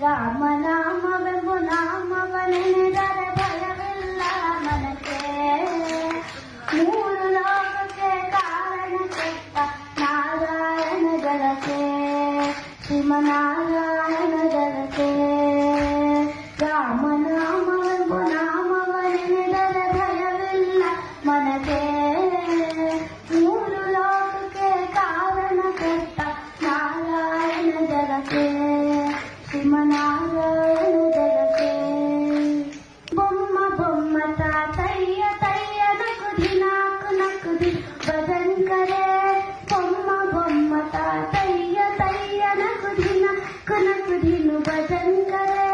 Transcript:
ರಾಮನಾಮವೆಂಬು ನಾಮವನೆನೆದರೆ ಭಯವಿಲ್ಲ ಮನಕ್ಕೆ. ಮೂರು ಲೋಕಕ್ಕೆ ಕಾರಣ ಕೆಟ್ಟ ನಾರಾಯಣ ಜಲಕ್ಕೆ, ಶ್ರೀಮನಾರಾಯಣ ಜಲಕ್ಕೆ. ರಾಮನಾಮವೆಂಬು ನಾಮವನೆನೆದರೆ ಭಯವಿಲ್ಲ ಮನಕ್ಕೆ. ಮೂರು ಲೋಕಕ್ಕೆ ಕಾರಣ ಕೆಟ್ಟ ನಾರಾಯಣ ಜಲಕ್ಕೆ, ಶ್ರೀಮನಾರಾಯಣ ಜಲಕ್ಕೆ. ಬೊಮ್ಮ ಬೊಮ್ಮ ತಾತಯ್ಯ ತಯ್ಯ ನಕುದಿ ನಾಕು ನಕುದಿ ಭಜನ್ ಕರೆ. ಬೊಮ್ಮ ಬೊಮ್ಮ ತಾತಯ್ಯ ತಯ್ಯ ನಕುದಿ ನಾಕು ನಕುದಿನು ಭಜನ್ ಕರೆ.